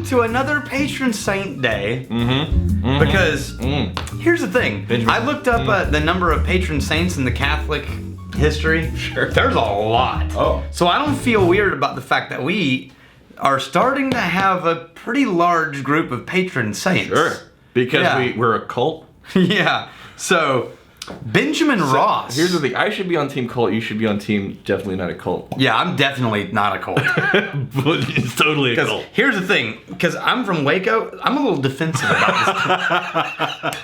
to another patron saint day. Because here's the thing. I looked up the number of patron saints in the Catholic history. Sure. There's a lot. Oh. So I don't feel weird about the fact that we are starting to have a pretty large group of patron saints. Sure. Because Yeah. we're a cult. Yeah. So Benjamin Ross. Here's the thing. I should be on team cult. You should be on team definitely not a cult. Yeah, I'm definitely not a cult. But it's totally a cult. Here's the thing, because I'm from Waco, I'm a little defensive about this.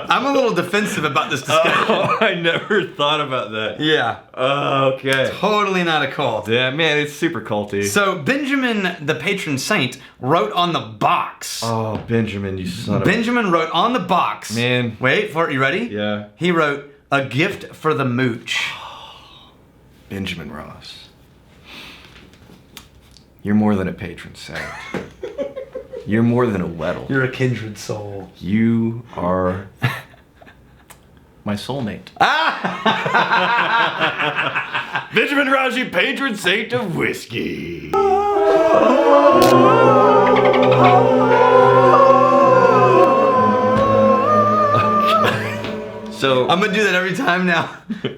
I'm a little defensive about this discussion. Oh, I never thought about that. Yeah. Okay. Totally not a cult. Yeah, man, it's super culty. So Benjamin, the patron saint, wrote on the box. Oh, Benjamin, you son of Benjamin wrote on the box. Man. Wait for it. You ready? Yeah. He wrote, "A gift for the mooch." Benjamin Ross. You're more than a patron saint. You're more than a Weddle. You're a kindred soul. You are my soulmate. Benjamin Ross, you patron saint of whiskey. So I'm gonna do that every time now.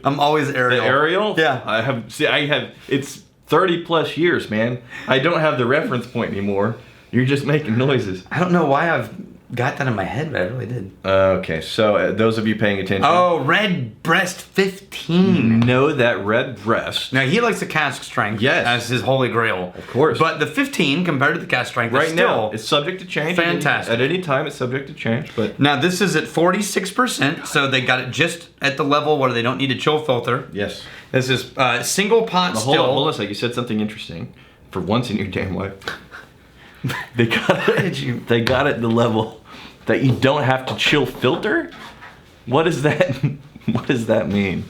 I'm always Ariel. the Ariel? Yeah. I have it's 30 plus years, man. I don't have the reference point anymore. You're just making noises. I don't know why I've got that in my head, but I really did. Okay, so those of you paying attention. Oh, Redbreast 15. Know that Redbreast. Now, he likes the cask strength Yes. as his holy grail. Of course. But the 15 compared to the cask strength is Right still... now, it's subject to change. fantastic. At any time, it's subject to change, but... Now, this is at 46%, so they got it just at the level where they don't need a chill filter. Yes. This is single pot Now, still. hold on a second. You said something interesting. For once in your damn life. They got it. They got it the level that you don't have to chill filter. What does that? What does that mean?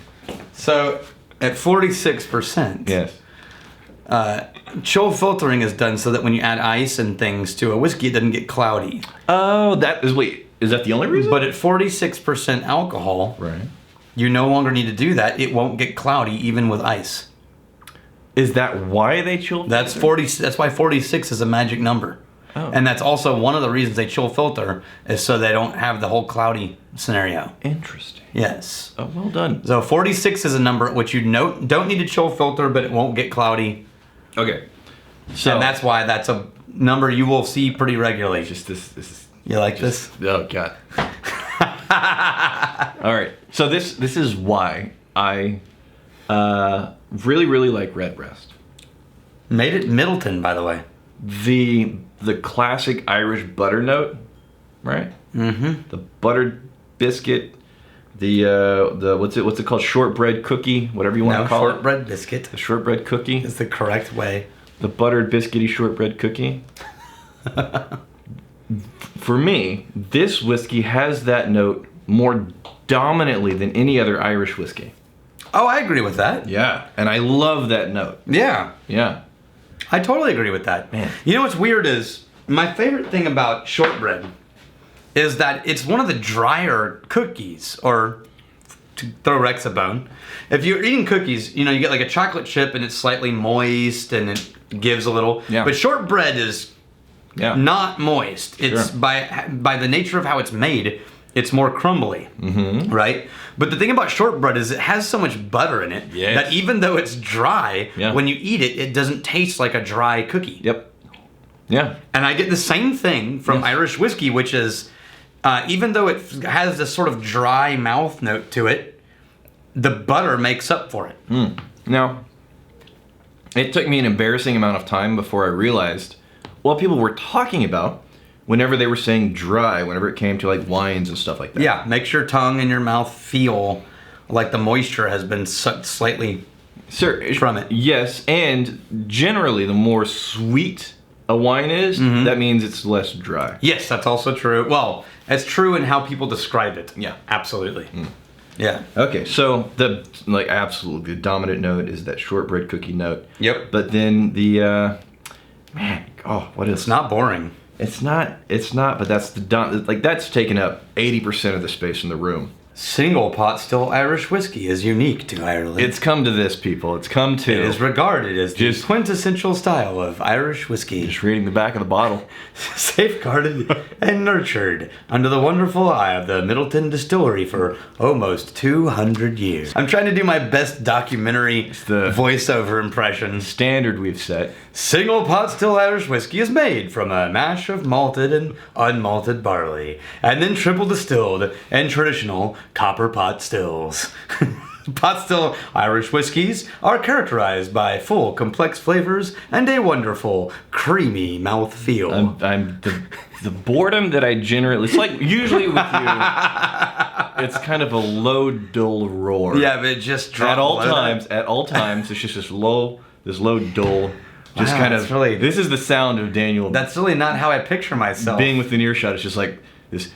So, at 46%, Yes. chill filtering is done so that when you add ice and things to a whiskey, it doesn't get cloudy. Oh, that is. Wait, is that the only reason? But at 46% alcohol, right. you no longer need to do that. It won't get cloudy even with ice. Is that why they chill? That's 40. That's why 46 is a magic number. Oh. And that's also one of the reasons they chill filter is so they don't have the whole cloudy scenario. Interesting. Yes. Oh, well done. So 46 is a number at which you don't need to chill filter, but it won't get cloudy. Okay. So And that's why that's a number you will see pretty regularly. just this. This is. You like this? Oh God. All right. So this is why I really like Redbreast. Made it Middleton, by the way. The classic Irish butter note, right? Mm-hmm. The buttered biscuit, the what's it called? Shortbread cookie, whatever you want to call it. Shortbread biscuit The shortbread cookie. is the correct way. The buttered biscuity shortbread cookie. For me, this whiskey has that note more dominantly than any other Irish whiskey. Oh, I agree with that. Yeah, and I love that note. Yeah. Yeah. I totally agree with that. Man. You know what's weird is my favorite thing about shortbread is that it's one of the drier cookies, or to throw Rex a bone. If you're eating cookies, you get like a chocolate chip and it's slightly moist and it gives a little. Yeah. But shortbread is not moist. It's Sure. by the nature of how it's made, it's more crumbly, right? But the thing about shortbread is it has so much butter in it Yes. that even though it's dry, Yeah. when you eat it, it doesn't taste like a dry cookie. Yep. Yeah. And I get the same thing from Yes. Irish whiskey, which is even though it has this sort of dry mouth note to it, the butter makes up for it. Now, it took me an embarrassing amount of time before I realized what people were talking about whenever they were saying dry, whenever it came to like wines and stuff like that. Yeah, makes your tongue and your mouth feel like the moisture has been sucked slightly from it. Yes, and generally the more sweet a wine is, that means it's less dry. Yes, that's also true. Well, it's true in how people describe it. Yeah. Absolutely. Yeah. Okay, so the absolutely the dominant note is that shortbread cookie note. Yep. But then the what is It's not boring. It's not, but that's that's taken up 80% of the space in the room. single pot still Irish whiskey is unique to Ireland. It's come to this, people. It's come to. It is regarded as the Just- quintessential style of Irish whiskey. Just reading the back of the bottle. Safeguarded and nurtured under the wonderful eye of the Middleton Distillery for almost 200 years. I'm trying to do my best documentary the- voiceover impression. Standard we've set. Single pot still Irish whiskey is made from a mash of malted and unmalted barley, and then triple distilled in traditional copper pot stills. Pot still Irish whiskeys are characterized by full, complex flavors and a wonderful, creamy mouthfeel. I'm the boredom that I generally. It's like usually with you, it's kind of a low, dull roar. Yeah, but it just dropped At all below times, it's just this low, dull. Just Wow, kind that's of. really- This is the sound of Daniel That's really not how I picture myself. being within earshot. It's just like this.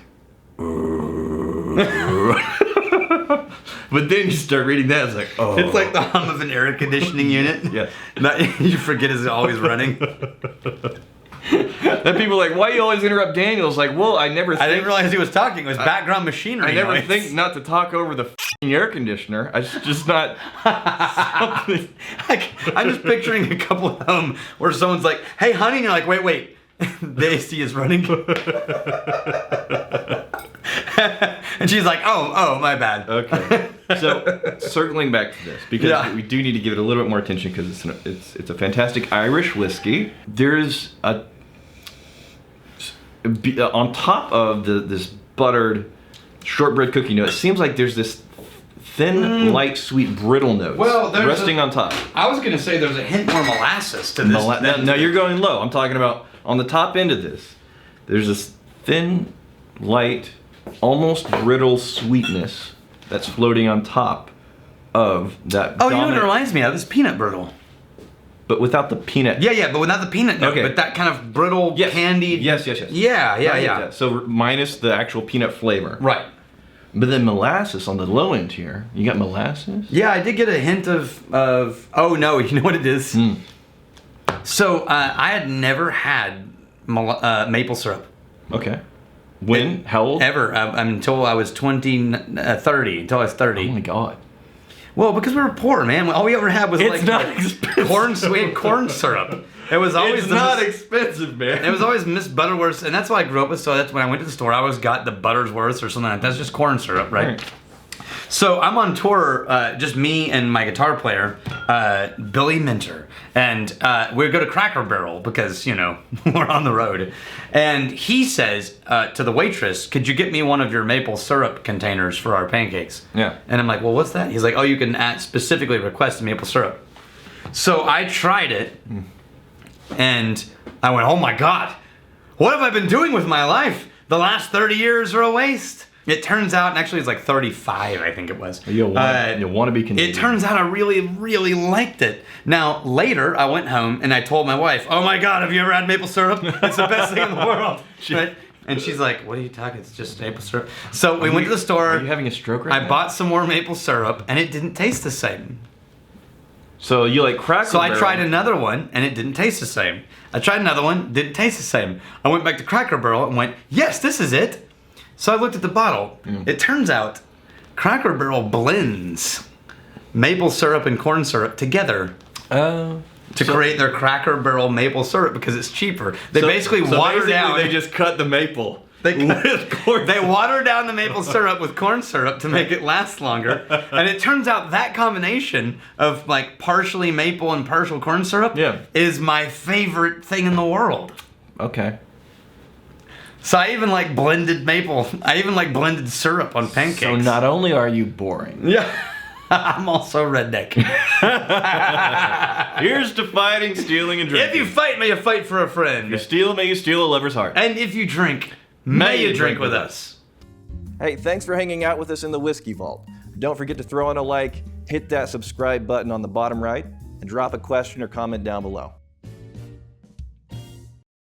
But then you start reading that, it's like, oh. It's like the hum of an air conditioning unit. Yeah. You forget it's always running. Then people are like, why do you always interrupt Daniel? It's like, well, I didn't realize he was talking. It was background machinery. I never noise. think not to talk over the f***ing air conditioner. It's just not something. I'm just picturing a couple at home where someone's like, "Hey, honey," and you're like, "Wait." The AC is running. And she's like, oh, my bad. Okay. So circling back to this, because we do need to give it a little bit more attention because it's a fantastic Irish whiskey. There's on top of this buttered shortbread cookie note, it seems like there's this thin, light, sweet brittle notes resting on top. I was gonna say there's a hint more molasses to this. No, you're going low. I'm talking about on the top end of this. There's this thin, light, almost brittle sweetness that's floating on top of that. Oh, you know what it reminds me of? It's peanut brittle. But without the peanut. Yeah, but without the peanut note. Okay. But that kind of brittle, candied. Yes. Yeah. So minus the actual peanut flavor. Right. But then molasses on the low end here. You got molasses? Yeah, I did get a hint of. Oh no, you know what it is? So I had never had maple syrup. Okay. When? How old? Ever until I was 30. Until I was 30. Oh my god. Well, because we were poor, man. All we ever had was It's not expensive. We had corn syrup. It was always It's not expensive, man. It was always Miss Butterworth, and that's what I grew up with. So that's when I went to the store, I always got the Buttersworth or something like that. That's just corn syrup, right? So I'm on tour, just me and my guitar player, Billy Minter, and we go to Cracker Barrel because, you know, we're on the road. And he says to the waitress, "Could you get me one of your maple syrup containers for our pancakes?" Yeah. And I'm like, "Well, what's that?" He's like, "Oh, you can specifically request maple syrup." So I tried it, and I went, "Oh my God, what have I been doing with my life? The last 30 years are a waste." It turns out, and actually it's like 35, I think it was. You'll want to be Canadian. It turns out I really, really liked it. Now, later, I went home and I told my wife, "Oh my God, have you ever had maple syrup? It's the best thing in the world." Right? And she's like, "What are you talking? It's just maple syrup." So we went to the store. Are you having a stroke right now? I bought some more maple syrup and it didn't taste the same. So you like Cracker So I Barrel. tried another one and it didn't taste the same. I tried another one, didn't taste the same. I went back to Cracker Barrel and went, "Yes, this is it." So I looked at the bottle. It turns out Cracker Barrel blends maple syrup and corn syrup together to create their Cracker Barrel maple syrup because it's cheaper. They basically water down. They just cut the maple. They water down the maple syrup with corn syrup to make it last longer. And it turns out that combination of like partially maple and partial corn syrup is my favorite thing in the world. Okay. So I even like blended maple. I even like blended syrup on pancakes. So not only are you boring. Yeah. I'm also redneck. Here's to fighting, stealing, and drinking. If you fight, may you fight for a friend. You steal, may you steal a lover's heart. And if you drink, may you drink with us. Hey, thanks for hanging out with us in the Whiskey Vault. Don't forget to throw in a like, hit that subscribe button on the bottom right, and drop a question or comment down below.